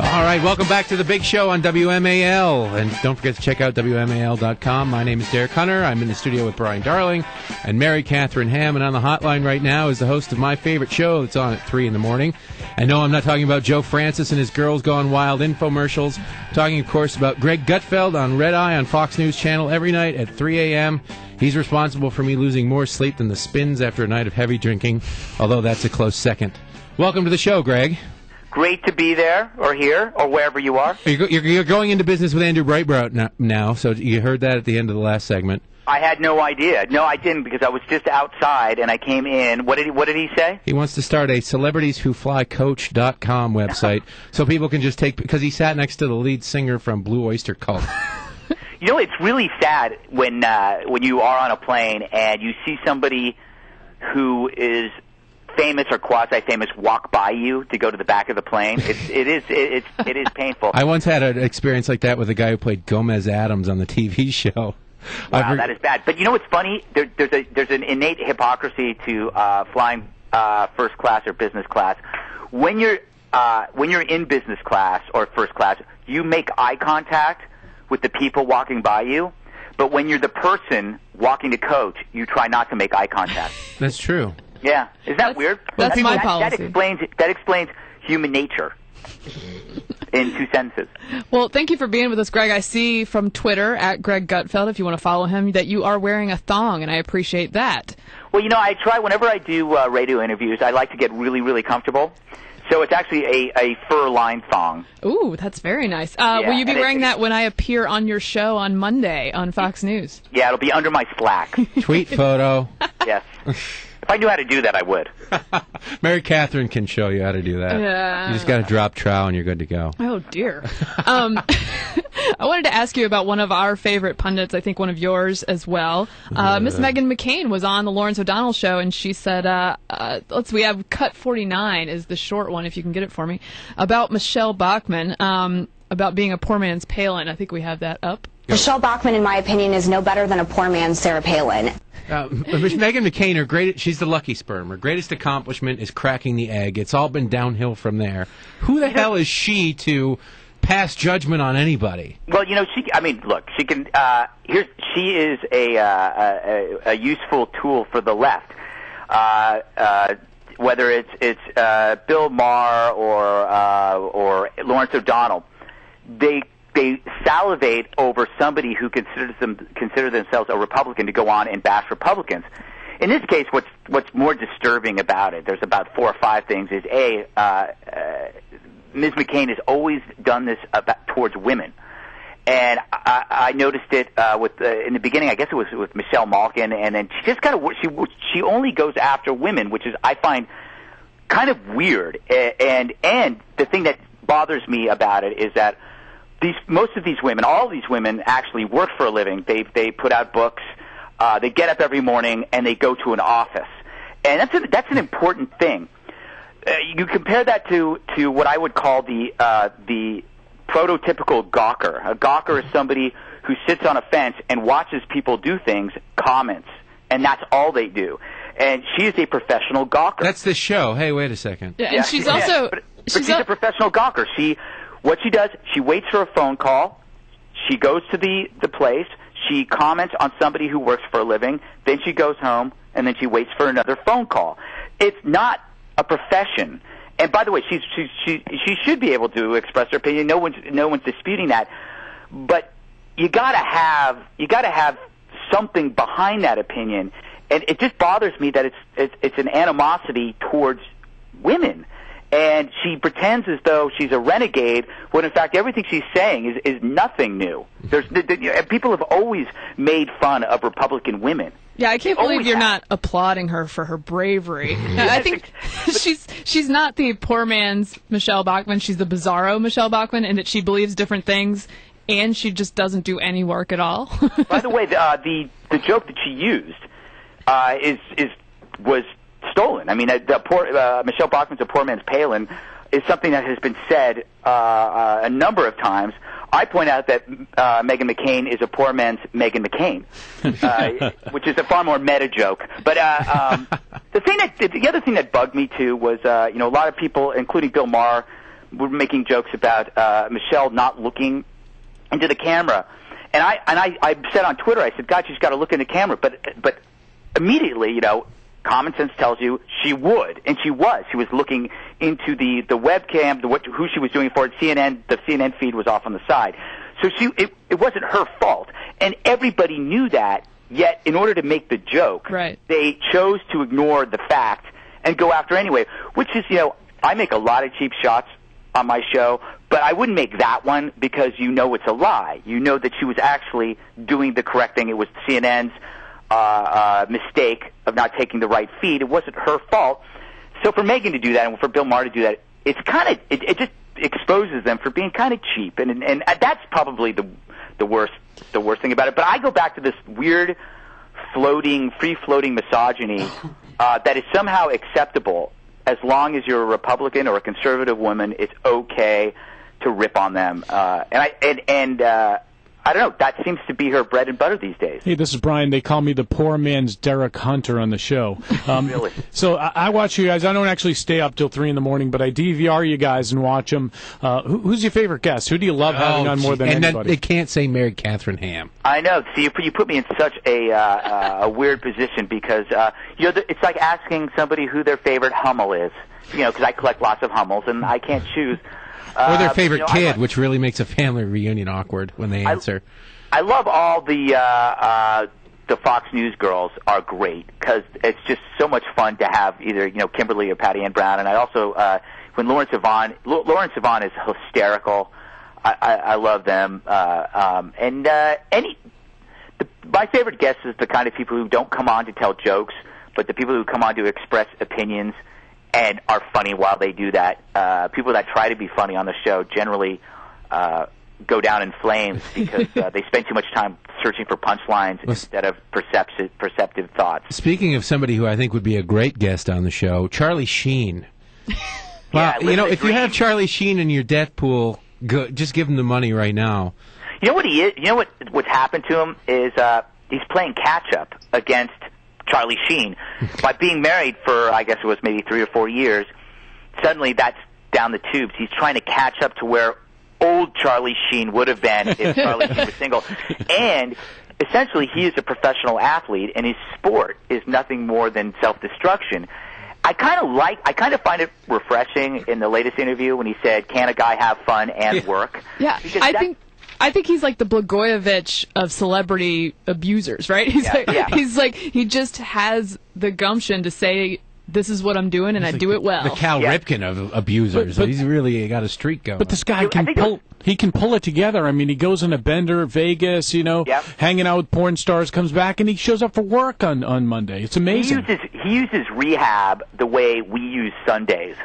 All right, welcome back to The Big Show on WMAL. And don't forget to check out WMAL.com. My name is Derek Hunter. I'm in the studio with Brian Darling and Mary Katharine Ham. And on the hotline right now is the host of my favorite show that's on at 3 in the morning. I know I'm not talking about Joe Francis and his Girls Gone Wild infomercials. I'm talking, of course, about Greg Gutfeld on RedEye on Fox News Channel every night at 3 a.m. He's responsible for me losing more sleep than the Spins after a night of heavy drinking, although that's a close second. Welcome to the show, Greg. Great to be there, or here, or wherever you are. You're going into business with Andrew Breitbart now, so you heard that at the end of the last segment. I had no idea. No, I didn't, because I was just outside, and I came in. What did he say? He wants to start a CelebritiesWhoFlyCoach.com website so people can just take, because he sat next to the lead singer from Blue Oyster Cult. You know, it's really sad when you are on a plane and you see somebody who is famous or quasi-famous walk by you to go to the back of the plane. It is painful. I once had an experience like that with a guy who played Gomez Adams on the TV show. Wow, that is bad. But you know what's funny? There's an innate hypocrisy to flying first class or business class. When you're in business class or first class, you make eye contact with the people walking by you. But when you're the person walking to coach, you try not to make eye contact. That's true. Yeah, is that weird? That's my policy. That explains human nature in 2 sentences. Well, thank you for being with us, Greg. I see from Twitter at Greg Gutfeld, if you want to follow him, that you are wearing a thong, and I appreciate that. Well, you know, I try whenever I do radio interviews, I like to get really, really comfortable. So it's actually a fur-lined thong. Ooh, that's very nice. Will you be wearing that when I appear on your show on Monday on Fox News? Yeah, it'll be under my slack. Tweet photo. Yes. If I knew how to do that, I would. Mary Katharine can show you how to do that. Yeah. You just got to drop trowel and you're good to go. Oh, dear. I wanted to ask you about one of our favorite pundits, I think one of yours as well. Miss Meghan McCain was on the Lawrence O'Donnell show, and she said, we have Cut 49 is the short one, if you can get it for me, about Michelle Bachmann, about being a poor man's Palin. I think we have that up. Michelle Bachmann, in my opinion, is no better than a poor man's Sarah Palin. Meghan McCain, she's the lucky sperm. Her greatest accomplishment is cracking the egg. It's all been downhill from there. Who the hell is she to pass judgment on anybody? Well, you know, she can. She is a useful tool for the left. Whether it's Bill Maher or Lawrence O'Donnell, they salivate over somebody who consider themselves a Republican to go on and bash Republicans. In this case, what's more disturbing about it, there's about 4 or 5 things, is Ms. McCain has always done this towards women. And I noticed it in the beginning. I guess it was with Michelle Malkin, and then she just she only goes after women, which is, I find, kind of weird. And the thing that bothers me about it is that most of these women, all these women, actually work for a living. They put out books. They get up every morning and they go to an office, and that's an important thing. You compare that to what I would call the prototypical gawker. A gawker is somebody who sits on a fence and watches people do things, comments, and that's all they do. And she is a professional gawker. That's the show. Hey, wait a second. Yeah, and she's also... But she's a professional gawker. What she does, she waits for a phone call. She goes to the place. She comments on somebody who works for a living. Then she goes home, and then she waits for another phone call. It's not a profession. And by the way, she should be able to express her opinion. No one's disputing that. But you gotta have something behind that opinion. And it just bothers me that it's an animosity towards women. And she pretends as though she's a renegade, when in fact everything she's saying is nothing new. People have always made fun of Republican women. Yeah, I can't believe you're not applauding her for her bravery. I think she's not the poor man's Michelle Bachmann. She's the bizarro Michelle Bachmann, and that she believes different things, and she just doesn't do any work at all. By the way, the joke that she used was stolen. I mean, Michelle Bachmann's a poor man's Palin is something that has been said a number of times I point out that Meghan McCain is a poor man's Meghan McCain, which is a far more meta joke. But the other thing that bugged me too was a lot of people, including Bill Maher, were making jokes about Michelle not looking into the camera, and I said on Twitter, I said, God, she's got to look in the camera, but immediately, common sense tells you she would, and she was. She was looking into the webcam, who she was doing it for. CNN, the CNN feed was off on the side, so it wasn't her fault, and everybody knew that. Yet, in order to make the joke, right, they chose to ignore the fact and go after anyway. Which is, I make a lot of cheap shots on my show, but I wouldn't make that one because it's a lie. You know that she was actually doing the correct thing. It was CNN's mistake of not taking the right feed. It wasn't her fault. So for Meghan to do that and for Bill Maher to do that, it's kind of it just exposes them for being kind of cheap, and that's probably the worst thing about it. But I go back to this weird free floating misogyny that is somehow acceptable as long as you're a Republican or a conservative woman. It's okay to rip on them, and I don't know. That seems to be her bread and butter these days. Hey, this is Brian. They call me the poor man's Derek Hunter on the show. Really? So I watch you guys. I don't actually stay up till 3 a.m, but I DVR you guys and watch them. Who's your favorite guest? Who do you love having on more than anybody? And they can't say Mary Katharine Ham. I know. See, you put me in such a weird position because it's like asking somebody who their favorite Hummel is. Because I collect lots of Hummels and I can't choose. Or their favorite kid, which really makes a family reunion awkward when they answer. I love all the Fox News girls are great because it's just so much fun to have either Kimberly or Patty Ann Brown, and I also when Lawrence Sivan is hysterical. I love them, and my favorite guests is the kind of people who don't come on to tell jokes, but the people who come on to express opinions and are funny while they do that. People that try to be funny on the show generally go down in flames because they spend too much time searching for punchlines instead of perceptive thoughts. Speaking of somebody who I think would be a great guest on the show, Charlie Sheen. Well, if you have Charlie Sheen in your debt pool, just give him the money right now. You know what he is? You know what's happened to him is he's playing catch up against Charlie Sheen. By being married for, I guess it was maybe 3 or 4 years, suddenly that's down the tubes. He's trying to catch up to where old Charlie Sheen would have been if Charlie Sheen was single. And essentially he is a professional athlete, and his sport is nothing more than self-destruction. I kind of find it refreshing in the latest interview when he said, "Can a guy have fun and work?" Yeah, I think he's like the Blagojevich of celebrity abusers, right? He's like he just has the gumption to say, "This is what I'm doing, and I do it well." The Cal Ripken of abusers. But he's really got a streak going. But this guy can pull it together. I mean, he goes on a bender, Vegas, hanging out with porn stars, comes back, and he shows up for work on Monday. It's amazing. He uses rehab the way we use Sundays.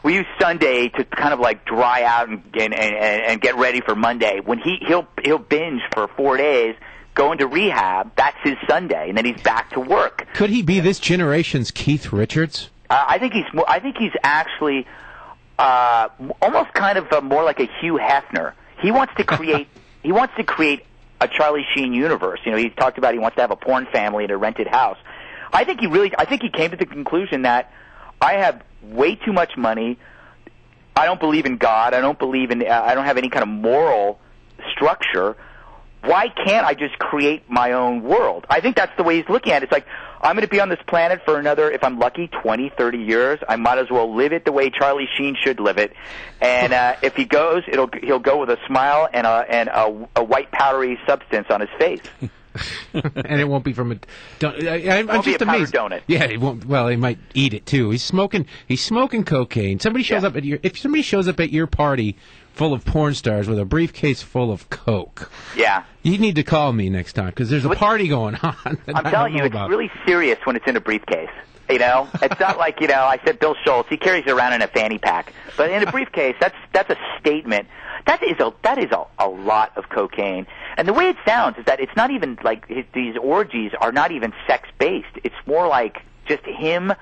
We use Sunday to kind of like dry out and get ready for Monday. When he'll binge for 4 days, go into rehab. That's his Sunday, and then he's back to work. Could he be this generation's Keith Richards? I think he's actually almost kind of more like a Hugh Hefner. He wants to create a Charlie Sheen universe. He talked about he wants to have a porn family in a rented house. I think he came to the conclusion that I have way too much money. I don't believe in God. I don't have any kind of moral structure. Why can't I just create my own world? I think that's the way he's looking at it. It's like, I'm going to be on this planet for another, if I'm lucky, 20, 30 years. I might as well live it the way Charlie Sheen should live it. And if he goes, he'll go with a smile and a white powdery substance on his face. And it won't be from I'm won't just be a amazed. powdered donut. Yeah, it won't. Well, he might eat it too. He's smoking cocaine. If somebody shows up at your party full of porn stars with a briefcase full of coke, you need to call me next time because there's a party going on. I'm telling you, it's really serious when it's in a briefcase. It's not like I said Bill Schultz. He carries it around in a fanny pack, but in a briefcase, that's a statement. That is a lot of cocaine. And the way it sounds is that it's not even like these orgies are not even sex based. It's more like just him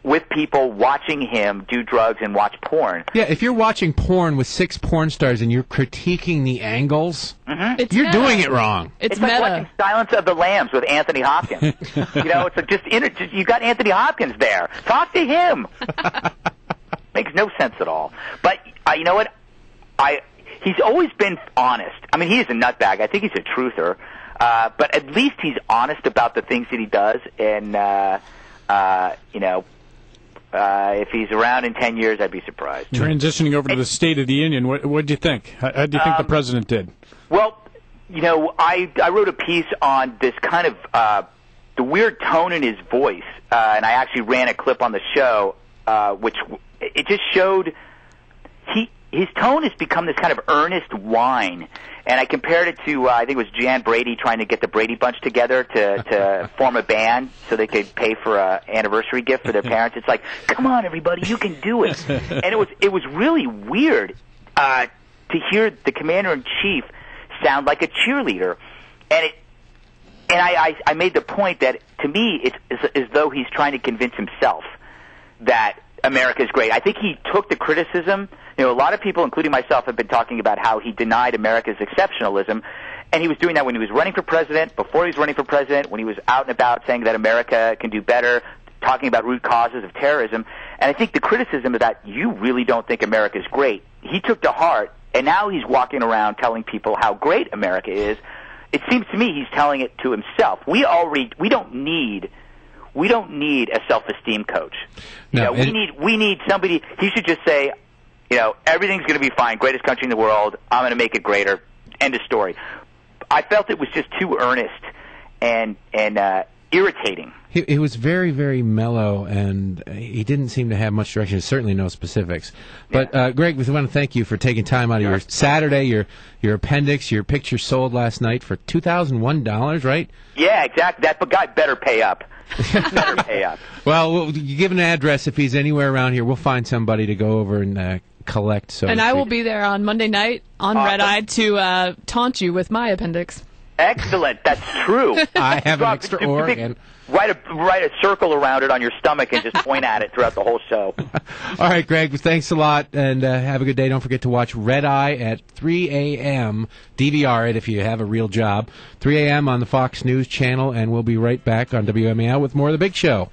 with people watching him do drugs and watch porn. Yeah, if you're watching porn with 6 porn stars and you're critiquing the angles, you're doing it wrong. It's like watching Silence of the Lambs with Anthony Hopkins. It's like just you got Anthony Hopkins there. Talk to him. Makes no sense at all. But you know what? He's always been honest. I mean, he is a nutbag. I think he's a truther. But at least he's honest about the things that he does. And, if he's around in 10 years, I'd be surprised. Transitioning over to the State of the Union, what do you think? How do you think the president did? Well, I wrote a piece on this kind of the weird tone in his voice, and I actually ran a clip on the show, which it just showed his tone has become this kind of earnest whine. And I compared it to, I think it was Jan Brady trying to get the Brady Bunch together to form a band so they could pay for an anniversary gift for their parents. It's like, come on, everybody, you can do it. And it was really weird to hear the commander-in-chief sound like a cheerleader. And I made the point that, to me, it's as though he's trying to convince himself that America is great. I think he took the criticism. A lot of people, including myself, have been talking about how he denied America's exceptionalism, and he was doing that when he was running for president, before he was running for president, when he was out and about saying that America can do better, talking about root causes of terrorism. And I think the criticism of that, you really don't think America is great, he took to heart, and now he's walking around telling people how great America is. It seems to me he's telling it to himself. We don't need a self-esteem coach. No, we need somebody. He should just say, everything's going to be fine. Greatest country in the world. I'm going to make it greater. End of story. I felt it was just too earnest and irritating. He was very, very mellow, and he didn't seem to have much direction. Certainly no specifics. But Greg, we want to thank you for taking time out of your Saturday, your appendix, your picture sold last night for $2,001, right? Yeah, exactly. That guy better pay up. Better pay up. Well, you give an address if he's anywhere around here. We'll find somebody to go over and collect. And I will be there on Monday night on Red Eye to taunt you with my appendix. Excellent. That's true. I have an extra organ. Write a circle around it on your stomach and just point at it throughout the whole show. All right, Greg, thanks a lot, and have a good day. Don't forget to watch Red Eye at 3 a.m. DVR it if you have a real job. 3 a.m. on the Fox News Channel, and we'll be right back on WMAL with more of The Big Show.